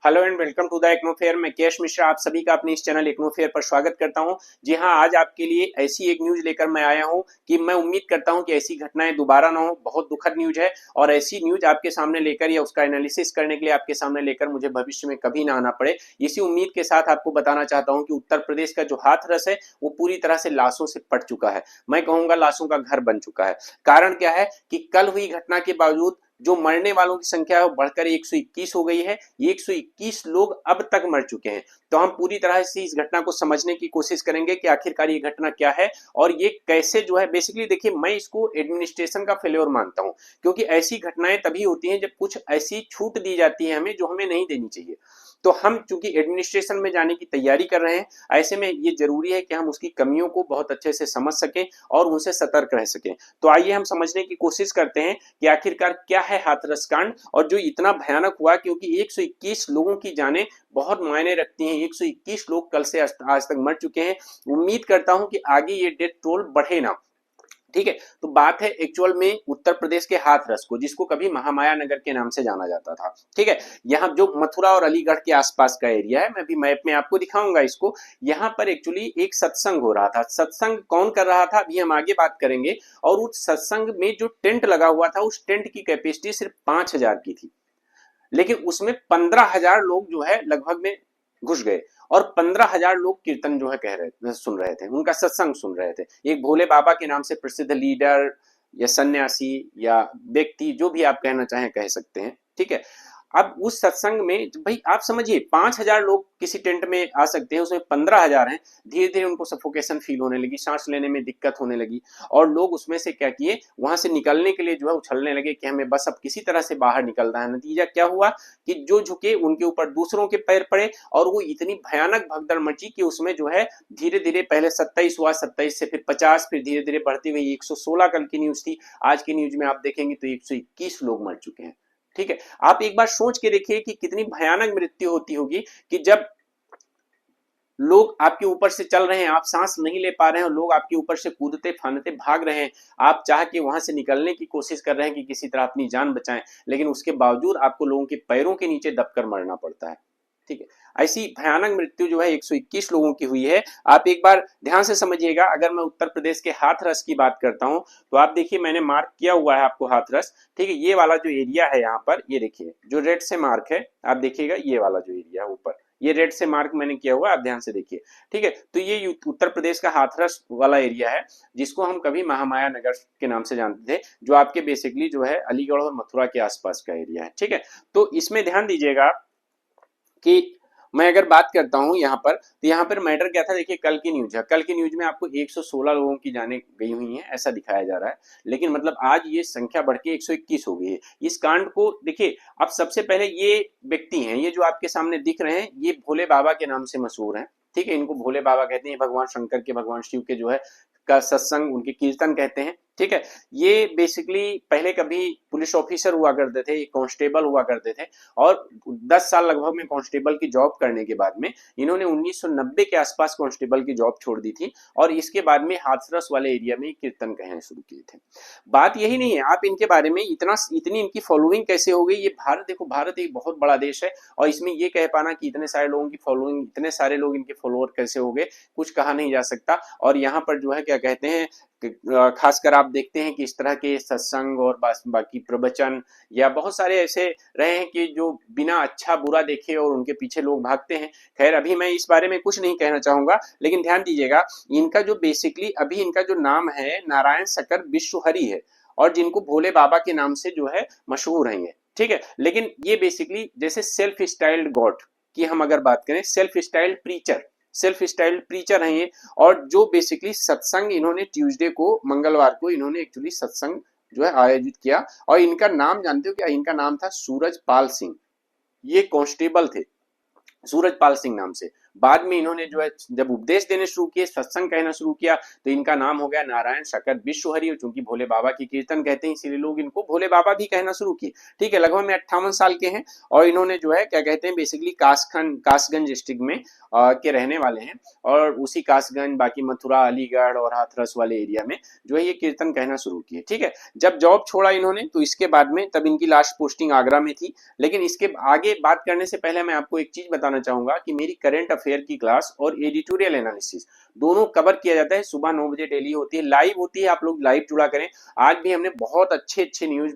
Hello and welcome to the एक्नो fair. मैं केश मिश्रा आप सभी का अपने इस चैनल एक्नो फेयर पर स्वागत करता हूं। जी हां, आज आपके लिए ऐसी एक न्यूज लेकर मैं आया हूं कि मैं उम्मीद करता हूं कि ऐसी घटनाएं दोबारा ना हो। बहुत दुखद न्यूज है और ऐसी न्यूज आपके सामने लेकर या उसका एनालिसिस करने के लिए आपके सामने लेकर मुझे भविष्य में कभी ना आना पड़े, इसी उम्मीद के साथ आपको बताना चाहता हूं कि उत्तर प्रदेश का जो हाथरस है वो पूरी तरह से लाशों से पट चुका है। मैं कहूंगा लाशों का घर बन चुका है। कारण क्या है कि कल हुई घटना के बावजूद जो मरने वालों की संख्या है वो बढ़कर 121 हो गई है। 121 लोग अब तक मर चुके हैं। तो हम पूरी तरह से इस घटना को समझने की कोशिश करेंगे कि आखिरकार ये घटना क्या है और ये कैसे जो है। बेसिकली देखिए, मैं इसको एडमिनिस्ट्रेशन का फेल्योर मानता हूं, क्योंकि ऐसी घटनाएं तभी होती हैं जब कुछ ऐसी छूट दी जाती है हमें जो हमें नहीं देनी चाहिए। तो हम चूंकि एडमिनिस्ट्रेशन में जाने की तैयारी कर रहे हैं, ऐसे में ये जरूरी है कि हम उसकी कमियों को बहुत अच्छे से समझ सकें और उनसे सतर्क रह सकें। तो आइए हम समझने की कोशिश करते हैं कि आखिरकार क्या है हाथरस कांड और जो इतना भयानक हुआ, क्योंकि 121 लोगों की जानें बहुत मायने रखती हैं। 121 लोग कल से आज तक मर चुके हैं। उम्मीद करता हूं कि आगे ये डेथ टोल बढ़े ना। ठीक है, तो बात है एक्चुअल में उत्तर प्रदेश के हाथरस को, जिसको कभी महामाया नगर के नाम से जाना जाता था। ठीक है, यहाँ जो मथुरा और अलीगढ़ के आसपास का एरिया है, मैं भी मैप में आपको दिखाऊंगा इसको। यहाँ पर एक्चुअली एक सत्संग हो रहा था। सत्संग कौन कर रहा था अभी हम आगे बात करेंगे। और उस सत्संग में जो टेंट लगा हुआ था, उस टेंट की कैपेसिटी सिर्फ 5,000 की थी, लेकिन उसमें 15,000 लोग जो है लगभग में घुस गए और 15,000 लोग कीर्तन जो है कह रहे सुन रहे थे, उनका सत्संग सुन रहे थे। एक भोले बाबा के नाम से प्रसिद्ध लीडर या सन्यासी या व्यक्ति, जो भी आप कहना चाहें कह सकते हैं। ठीक है, अब उस सत्संग में भाई आप समझिए 5,000 लोग किसी टेंट में आ सकते हैं, उसमें 15,000 हैं। धीरे धीरे उनको सफोकेशन फील होने लगी, सांस लेने में दिक्कत होने लगी और लोग उसमें से क्या किए, वहां से निकलने के लिए जो है उछलने लगे कि हमें बस अब किसी तरह से बाहर निकलना है। नतीजा क्या हुआ कि जो झुके उनके ऊपर दूसरों के पैर पड़े और वो इतनी भयानक भगदड़ मची कि उसमें जो है धीरे धीरे पहले 27 हुआ, 27 से फिर 50, फिर धीरे धीरे बढ़ती हुई 116 कल की न्यूज थी। आज की न्यूज में आप देखेंगे तो 121 लोग मर चुके हैं। ठीक है, आप एक बार सोच के देखिए कि कितनी भयानक मृत्यु होती होगी कि जब लोग आपके ऊपर से चल रहे हैं, आप सांस नहीं ले पा रहे हैं और लोग आपके ऊपर से कूदते फांदते भाग रहे हैं। आप चाह के वहां से निकलने की कोशिश कर रहे हैं कि किसी तरह अपनी जान बचाएं, लेकिन उसके बावजूद आपको लोगों के पैरों के नीचे दबकर मरना पड़ता है। ठीक है, ऐसी भयानक मृत्यु जो है 121 लोगों की हुई है। आप एक बार ध्यान से समझिएगा। अगर मैं उत्तर प्रदेश के हाथरस की बात करता हूं तो आप देखिए, मैंने मार्क किया हुआ है आपको हाथरस। ठीक है, ये वाला जो एरिया है यहाँ पर, ये देखिए जो रेड से मार्क है, आप देखिएगा ये वाला जो एरिया है ऊपर, ये रेड से मार्क मैंने किया हुआ, आप ध्यान से देखिए। ठीक है, तो ये उत्तर प्रदेश का हाथरस वाला एरिया है, जिसको हम कभी महामाया नगर के नाम से जानते थे, जो आपके बेसिकली जो है अलीगढ़ और मथुरा के आसपास का एरिया है। ठीक है, तो इसमें ध्यान दीजिएगा कि मैं अगर बात करता हूं यहाँ पर, तो यहाँ पर मैटर क्या था। देखिए कल की न्यूज है, कल की न्यूज में आपको 116 लोगों की जानें गई हुई हैं ऐसा दिखाया जा रहा है, लेकिन मतलब आज ये संख्या बढ़ के 121 हो गई है। इस कांड को देखिए, अब सबसे पहले ये व्यक्ति हैं, ये जो आपके सामने दिख रहे हैं, ये भोले बाबा के नाम से मशहूर हैं। ठीक है, इनको भोले बाबा कहते हैं, भगवान शंकर के, भगवान शिव के जो है का सत्संग, उनके कीर्तन कहते हैं। ठीक है, ये बेसिकली पहले कभी पुलिस ऑफिसर हुआ करते थे, कांस्टेबल हुआ करते थे और 10 साल लगभग में कांस्टेबल की जॉब करने के बाद में इन्होंने 1990 के आसपास कांस्टेबल की जॉब छोड़ दी थी और इसके बाद में हाथरस वाले एरिया में कीर्तन कहने शुरू किए थे। बात यही नहीं है, आप इनके बारे में इतनी इनकी फॉलोइंग कैसे हो गई। ये भारत, देखो भारत एक बहुत बड़ा देश है और इसमें ये कह पाना कि इतने सारे लोगों की फॉलोइंग, इतने सारे लोग इनके फॉलोअर कैसे हो गए, कुछ कहा नहीं जा सकता। और यहाँ पर जो है क्या कहते हैं, खासकर आप देखते हैं कि इस तरह के सत्संग और बाकी प्रवचन या बहुत सारे ऐसे रहे हैं कि जो बिना अच्छा बुरा देखे और उनके पीछे लोग भागते हैं। खैर अभी मैं इस बारे में कुछ नहीं कहना चाहूंगा, लेकिन ध्यान दीजिएगा, इनका जो बेसिकली अभी इनका जो नाम है नारायण शकर विश्वहरि है और जिनको भोले बाबा के नाम से जो है मशहूर है ये। ठीक है, लेकिन ये बेसिकली जैसे सेल्फ स्टाइल्ड गॉड की हम अगर बात करें, सेल्फ स्टाइल्ड प्रीचर हैं ये। और जो बेसिकली सत्संग इन्होंने ट्यूसडे को, मंगलवार को इन्होंने एक्चुअली सत्संग जो है आयोजित किया। और इनका नाम जानते हो क्या, इनका नाम था सूरज पाल सिंह। ये कांस्टेबल थे सूरजपाल सिंह नाम से। बाद में इन्होंने जो है जब उपदेश देने शुरू किए, सत्संग कहना शुरू किया, तो इनका नाम हो गया नारायण शकट विश्वहरि। चूंकि भोले बाबा की कीर्तन कहते हैं इसीलिए लोग इनको भोले बाबा भी कहना शुरू किए। ठीक है, लगभग में 58 साल के हैं और इन्होंने जो है क्या कहते हैं बेसिकली कासगंज डिस्ट्रिक्ट में के रहने वाले हैं और उसी कासगंज बाकी मथुरा अलीगढ़ और हाथरस वाले एरिया में जो है ये कीर्तन कहना शुरू किए। ठीक है, जब जॉब छोड़ा इन्होंने तो इसके बाद में तब इनकी लास्ट पोस्टिंग आगरा में थी। लेकिन इसके आगे बात करने से पहले मैं आपको एक चीज बताना चाहूंगा कि मेरी करंट अफेयर की क्लास और एडिटोरियल एनालिसिस दोनों कवर किया जाता है, सुबह 9 बजे डेली होती है, लाइव होती है, आप लोग लाइव जुड़ा करें। आज भी हमने बहुत अच्छे अच्छे न्यूज,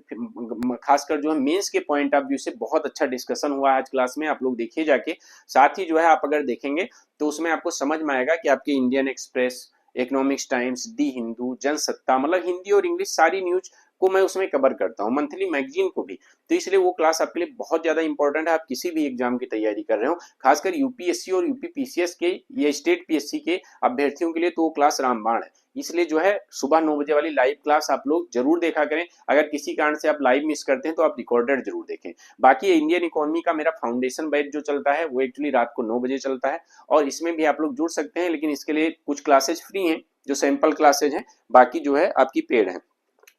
खासकर जो है मेंस के पॉइंट ऑफ व्यू से बहुत अच्छा डिस्कशन हुआ आज क्लास में, आप लोग देखिए जाके। साथ ही जो है आप अगर देखेंगे तो उसमें आपको समझ में आएगा कि आपके इंडियन एक्सप्रेस, इकोनॉमिक्स टाइम्स, दी हिंदू, जनसत्ता, मतलब हिंदी और इंग्लिश सारी न्यूज को मैं उसमें कवर करता हूँ, मंथली मैगजीन को भी। तो इसलिए वो क्लास आपके लिए बहुत ज्यादा इंपॉर्टेंट है। आप किसी भी एग्जाम की तैयारी कर रहे हो, खासकर यूपीएससी और यूपीपीसीएस के या स्टेट पीएससी के अभ्यर्थियों के लिए तो वो क्लास रामबाण है। इसलिए जो है सुबह 9 बजे वाली लाइव क्लास आप लोग जरूर देखा करें। अगर किसी कारण से आप लाइव मिस करते हैं तो आप रिकॉर्डेड जरूर देखें। बाकी इंडियन इकोनॉमी का मेरा फाउंडेशन बैच जो चलता है वो एक्चुअली रात को 9 बजे चलता है और इसमें भी आप लोग जुड़ सकते हैं, लेकिन इसके लिए कुछ क्लासेज फ्री हैं जो सैंपल क्लासेज हैं, बाकी जो है आपकी पेड है।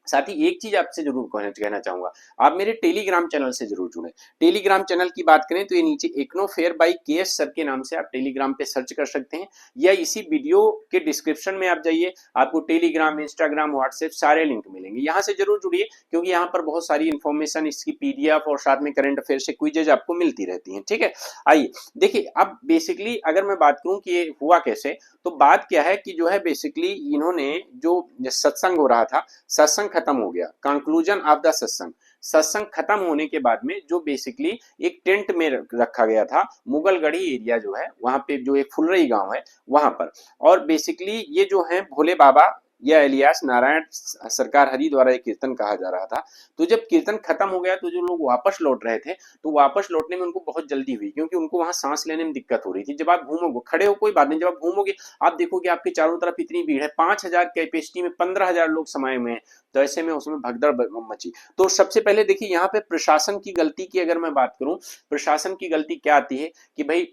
साथ ही एक चीज आपसे जरूर कहना चाहूंगा, आप मेरे टेलीग्राम चैनल से जरूर जुड़े। टेलीग्राम चैनल की बात करें तो ये नीचे इग्नो फेयर बाई केएस सर के नाम से आप टेलीग्राम पे सर्च कर सकते हैं, या इसी वीडियो के डिस्क्रिप्शन में आप जाइए, आपको टेलीग्राम, इंस्टाग्राम, व्हाट्सएप सारे लिंक मिलेंगे, यहाँ से जरूर जुड़िए क्योंकि यहाँ पर बहुत सारी इंफॉर्मेशन, इसकी पीडीएफ और साथ में करंट अफेयर से क्विजेज आपको मिलती रहती है। ठीक है, आइए देखिए अब बेसिकली अगर मैं बात करूं कि ये हुआ कैसे, तो बात क्या है कि जो है बेसिकली इन्होंने जो सत्संग हो रहा था, सत्संग खत्म हो गया, कंक्लूजन ऑफ द सत्संग, सत्संग खत्म होने के बाद में जो बेसिकली एक टेंट में रखा गया था, मुगलगढ़ी एरिया जो है वहां पे, जो एक फुलरई गांव है वहां पर। और बेसिकली ये जो है भोले बाबा या एलियास नारायण सरकार हरि द्वारा एक कीर्तन कहा जा रहा था। तो जब कीर्तन खत्म हो गया तो जो लोग वापस लौट रहे थे, तो वापस लौटने में उनको बहुत जल्दी हुई क्योंकि उनको वहां सांस लेने में दिक्कत हो रही थी। जब आप घूमोगे, खड़े हो कोई बात नहीं, जब आप घूमोगे आप देखोगे आपके चारों तरफ इतनी भीड़ है, 5000 कैपेसिटी में 15000 लोग समाये हुए हैं, तो ऐसे में उसमें भगदड़ मची। तो सबसे पहले देखिए यहाँ पे प्रशासन की गलती की अगर मैं बात करूं, प्रशासन की गलती क्या आती है कि भाई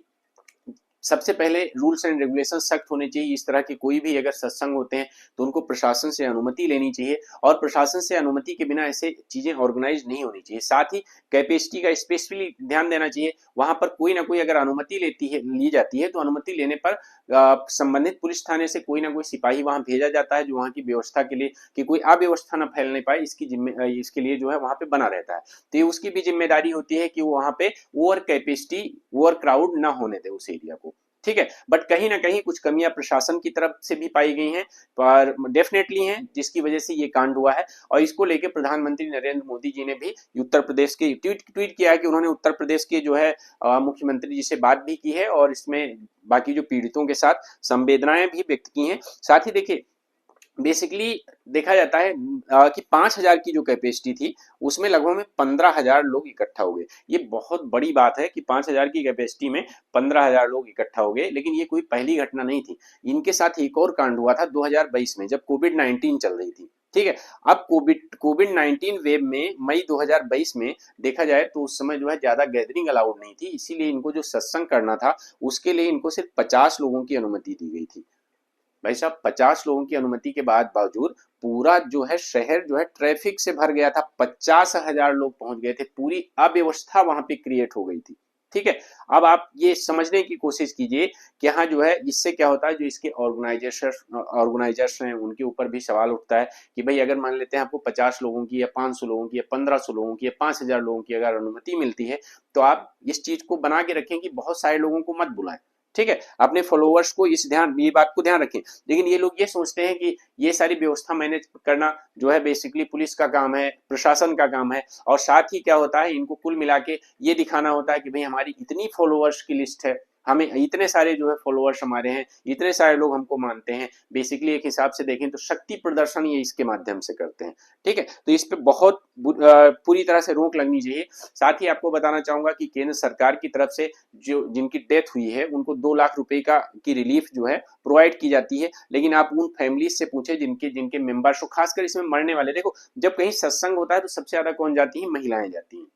सबसे पहले रूल्स एंड रेगुलेशन सख्त होने चाहिए। इस तरह के कोई भी अगर सत्संग होते हैं तो उनको प्रशासन से अनुमति लेनी चाहिए और प्रशासन से अनुमति के बिना ऐसे चीजें ऑर्गेनाइज नहीं होनी चाहिए। साथ ही कैपेसिटी का स्पेशली ध्यान देना चाहिए, वहां पर कोई ना कोई अगर अनुमति ली जाती है तो अनुमति लेने पर संबंधित पुलिस थाने से कोई ना कोई सिपाही वहां भेजा जाता है जो वहां की व्यवस्था के लिए, कि कोई अव्यवस्था न फैलने पाए इसके लिए जो है वहां पे बना रहता है। तो ये उसकी भी जिम्मेदारी होती है कि वो वहां पे ओवर कैपेसिटी, ओवर क्राउड ना होने दे उस एरिया को। ठीक है, बट कहीं ना कहीं कुछ कमियां प्रशासन की तरफ से भी पाई गई हैं, पर डेफिनेटली हैं, जिसकी वजह से ये कांड हुआ है। और इसको लेकर प्रधानमंत्री नरेंद्र मोदी जी ने भी उत्तर प्रदेश के ट्वीट किया है कि उन्होंने उत्तर प्रदेश के जो है मुख्यमंत्री जी से बात भी की है और इसमें बाकी जो पीड़ितों के साथ संवेदनाएं भी व्यक्त की हैं। साथ ही देखिए बेसिकली देखा जाता है कि 5000 की जो कैपेसिटी थी उसमें लगभग में 15000 लोग इकट्ठा हो गए। ये बहुत बड़ी बात है कि 5000 की कैपेसिटी में 15000 लोग इकट्ठा हो गए, लेकिन ये कोई पहली घटना नहीं थी। इनके साथ एक और कांड हुआ था 2022 में जब कोविड-19 चल रही थी। ठीक है, अब कोविड-19 वेव में मई 2022 में देखा जाए तो उस समय जो है ज्यादा गैदरिंग अलाउड नहीं थी, इसीलिए इनको जो सत्संग करना था उसके लिए इनको सिर्फ 50 लोगों की अनुमति दी गई थी। भाई साहब 50 लोगों की अनुमति के बाद बावजूद पूरा जो है शहर जो है ट्रैफिक से भर गया था, 50,000 लोग पहुंच गए थे, पूरी अव्यवस्था वहां पे क्रिएट हो गई थी। ठीक है, अब आप ये समझने की कोशिश कीजिए कि हाँ जो है इससे क्या होता है, जो इसके ऑर्गेनाइजर्स हैं उनके ऊपर भी सवाल उठता है कि भाई अगर मान लेते हैं आपको 50 लोगों की या 500 लोगों की या 1500 लोगों की या 5000 लोगों की अगर अनुमति मिलती है, तो आप इस चीज को बना के रखें कि बहुत सारे लोगों को मत बुलाएं। ठीक है, अपने फॉलोअर्स को ये बात को ध्यान रखें। लेकिन ये लोग ये सोचते हैं कि ये सारी व्यवस्था मैनेज करना जो है बेसिकली पुलिस का काम है, प्रशासन का काम है, और साथ ही क्या होता है इनको कुल मिला के ये दिखाना होता है कि भाई हमारी इतनी फॉलोअर्स की लिस्ट है, हमें इतने सारे जो है फॉलोअर्स हमारे हैं, इतने सारे लोग हमको मानते हैं। बेसिकली एक हिसाब से देखें तो शक्ति प्रदर्शन ये इसके माध्यम से करते हैं। ठीक है, तो इस पे बहुत पूरी तरह से रोक लगनी चाहिए। साथ ही आपको बताना चाहूंगा कि केंद्र सरकार की तरफ से जो जिनकी डेथ हुई है उनको 2 लाख रुपए की रिलीफ जो है प्रोवाइड की जाती है। लेकिन आप उन फैमिलीज से पूछे जिनके जिनके मेंबर्स, खासकर इसमें मरने वाले, देखो जब कहीं सत्संग होता है तो सबसे ज्यादा कौन जाती है, महिलाएं जाती हैं।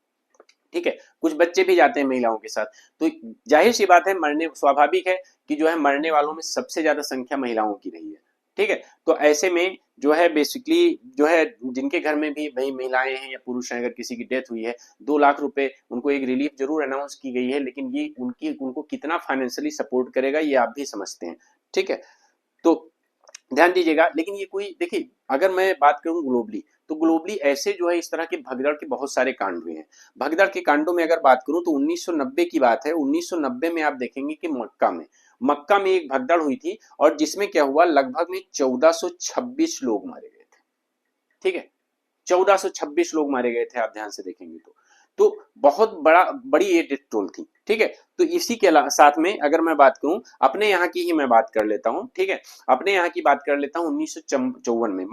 ठीक है, कुछ बच्चे भी जाते हैं महिलाओं के साथ। तो जाहिर सी बात है, मरने स्वाभाविक है कि जो है मरने वालों में सबसे ज्यादा संख्या महिलाओं की रही है। ठीक है, तो ऐसे में जो है बेसिकली जो है जिनके घर में भी वही महिलाएं हैं या पुरुष हैं, अगर किसी की डेथ हुई है, 2 लाख रुपए उनको एक रिलीफ जरूर अनाउंस की गई है, लेकिन ये उनको कितना फाइनेंशियली सपोर्ट करेगा ये आप भी समझते हैं। ठीक है, तो ध्यान दीजिएगा। लेकिन ये कोई देखिए, अगर मैं बात करूं ग्लोबली, तो ग्लोबली ऐसे जो है इस तरह के भगदड़ के बहुत सारे कांड हुए हैं। भगदड़ के कांडों में अगर बात करूं तो 1990 की बात है। 1990 में आप देखेंगे कि मक्का में एक भगदड़ हुई थी, और जिसमें क्या हुआ, लगभग में 1426 लोग मारे गए थे। ठीक है, 1426 लोग मारे गए थे, आप ध्यान से देखेंगे तो बहुत बड़ी ये डेथ टोल थी। ठीक है, तो इसी के साथ में अगर मैं बात करूं अपने यहाँ की ही मैं बात कर लेता हूं। ठीक है, अपने यहाँ की बात कर लेता हूं। 1954 में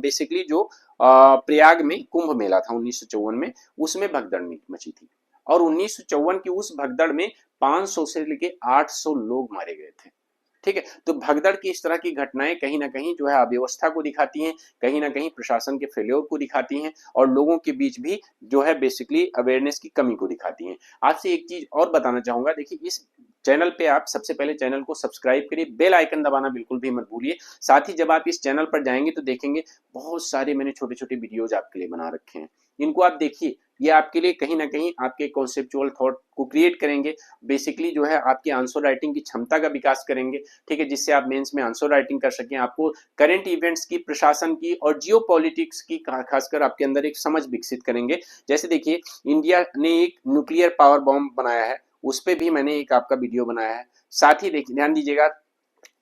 बेसिकली जो प्रयाग में कुंभ मेला था 1954 में, उसमें भगदड़ मची थी, और 1954 की उस भगदड़ में 500 से लेके 800 लोग मारे गए थे। ठीक है, तो भगदड़ की इस तरह की घटनाएं कहीं ना कहीं जो है अव्यवस्था को दिखाती हैं, कहीं ना कहीं प्रशासन के फेल्योर को दिखाती हैं, और लोगों के बीच भी जो है बेसिकली अवेयरनेस की कमी को दिखाती हैं। आपसे एक चीज और बताना चाहूंगा, देखिए इस चैनल पे आप सबसे पहले चैनल को सब्सक्राइब करिए, बेल आइकन दबाना बिल्कुल भी मत भूलिए। साथ ही जब आप इस चैनल पर जाएंगे तो देखेंगे बहुत सारे मैंने छोटे छोटे वीडियोज आपके लिए बना रखे हैं, इनको आप देखिए। ये आपके लिए कहीं ना कहीं आपके कॉन्सेप्चुअल थॉट को क्रिएट करेंगे, बेसिकली जो है आपकी आंसर राइटिंग की क्षमता का विकास करेंगे। ठीक है, जिससे आप मेंस में आंसर राइटिंग कर सकें, आपको करंट इवेंट्स की, प्रशासन की और जियो पॉलिटिक्स की खासकर आपके अंदर एक समझ विकसित करेंगे। जैसे देखिए, इंडिया ने एक न्यूक्लियर पावर बॉम्ब बनाया है, उस पर भी मैंने एक आपका वीडियो बनाया है। साथ ही देखिए, ध्यान दीजिएगा,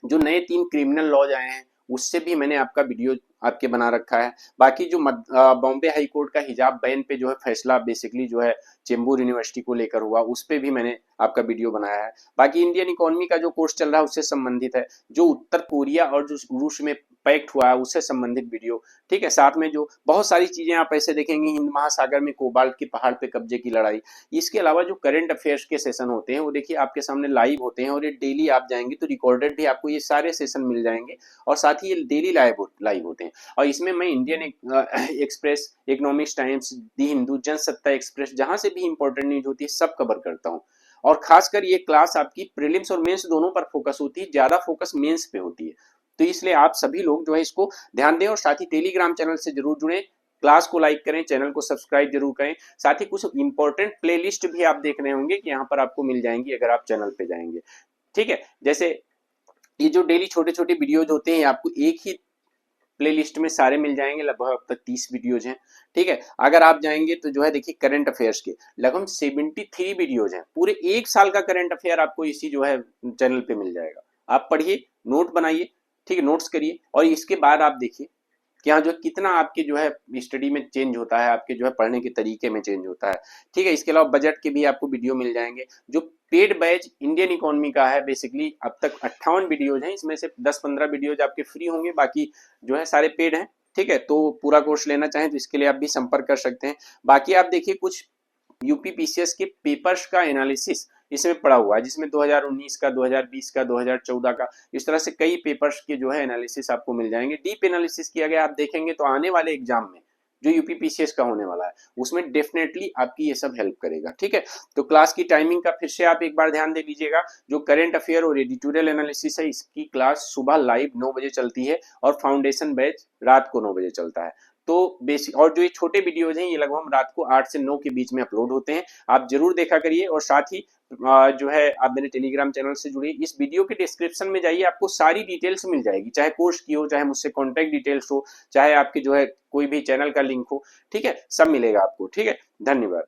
जो नए 3 क्रिमिनल लॉज आए हैं उससे भी मैंने आपका वीडियो आपके बना रखा है। बाकी जो बॉम्बे हाई कोर्ट का हिजाब बैन पे जो है फैसला बेसिकली जो है चेंबूर यूनिवर्सिटी को लेकर हुआ, उस पे भी मैंने आपका वीडियो बनाया है। बाकी इंडियन इकोनॉमी का जो कोर्स चल रहा है उससे संबंधित है, जो उत्तर कोरिया और जो रूस में पैक्ट हुआ है उससे संबंधित वीडियो। ठीक है, साथ में जो बहुत सारी चीजें आप ऐसे देखेंगे, हिंद महासागर में कोबाल्ट के पहाड़ पे कब्जे की लड़ाई। इसके अलावा जो करंट अफेयर्स के सेशन होते हैं वो देखिए आपके सामने लाइव होते हैं, और ये डेली आप जाएंगे तो रिकॉर्डेड भी आपको ये सारे सेशन मिल जाएंगे, और साथ ही ये डेली लाइव होते हैं। और इसमें मैं इंडियन एक्सप्रेस, इकोनॉमिक्स टाइम्स, दी हिंदू, जनसत्ता एक्सप्रेस, जहां से भी इंपॉर्टेंट न्यूज होती है सब कवर करता हूँ। और खासकर ये क्लास आपकी प्रीलिम्स और मेंस दोनों पर फोकस होती है, ज्यादा फोकस मेंस पे होती है। तो इसलिए आप सभी लोग जो है इसको ध्यान दें, और साथ ही टेलीग्राम चैनल से जरूर जुड़ें, क्लास को लाइक करें, चैनल को सब्सक्राइब जरूर करें। साथ ही कुछ इंपॉर्टेंट प्लेलिस्ट भी आप देख रहे होंगे कि यहाँ पर आपको मिल जाएंगी अगर आप चैनल पे जाएंगे। ठीक है, जैसे ये जो डेली छोटे छोटे वीडियोज होते हैं आपको एक ही प्लेलिस्ट में सारे मिल जाएंगे, लगभग अब तक 30 वीडियोज हैं। ठीक है, अगर आप जाएंगे तो जो है देखिए करंट अफेयर्स के लगभग 73 वीडियोज हैं, पूरे 1 साल का करंट अफेयर आपको इसी जो है चैनल पे मिल जाएगा। आप पढ़िए, नोट बनाइए, ठीक है, नोट्स करिए, और इसके बाद आप देखिए कि हाँ जो कितना आपके जो है स्टडी में चेंज होता है, आपके जो है पढ़ने के तरीके में चेंज होता है। ठीक है, इसके अलावा बजट के भी आपको वीडियो मिल जाएंगे। जो पेड बैच इंडियन इकोनॉमी का है, बेसिकली अब तक 58 वीडियोज हैं, इसमें से 10-15 वीडियोज आपके फ्री होंगे, बाकी जो है सारे पेड हैं। ठीक है, तो पूरा कोर्स लेना चाहें तो इसके लिए आप भी संपर्क कर सकते हैं। बाकी आप देखिए कुछ यूपी पीसीएस के पेपर्स का एनालिसिस इसमें पड़ा हुआ है, जिसमें 2019 का, 2020 का, 2014 का, इस तरह से कई पेपर्स के जो है एनालिसिस आपको मिल जाएंगे। डीप एनालिसिस किया गया, आप देखेंगे तो आने वाले एग्जाम में जो यूपी पीसीएस का होने वाला है उसमें डेफिनेटली आपकी ये सब हेल्प करेगा। ठीक है, तो क्लास की टाइमिंग का फिर से आप एक बार ध्यान दे लीजिएगा। जो करंट अफेयर और एडिटोरियल एनालिसिस है, इसकी क्लास सुबह लाइव 9 बजे चलती है, और फाउंडेशन बैच रात को 9 बजे चलता है। तो बेसिक और जो ये छोटे वीडियोज हैं ये लगभग रात को 8 से 9 के बीच में अपलोड होते हैं, आप जरूर देखा करिए। और साथ ही जो है आप मेरे टेलीग्राम चैनल से जुड़िए। इस वीडियो के डिस्क्रिप्शन में जाइए, आपको सारी डिटेल्स मिल जाएगी, चाहे कोर्स की हो, चाहे मुझसे कॉन्टैक्ट डिटेल्स हो, चाहे आपके जो है कोई भी चैनल का लिंक हो। ठीक है, सब मिलेगा आपको। ठीक है, धन्यवाद।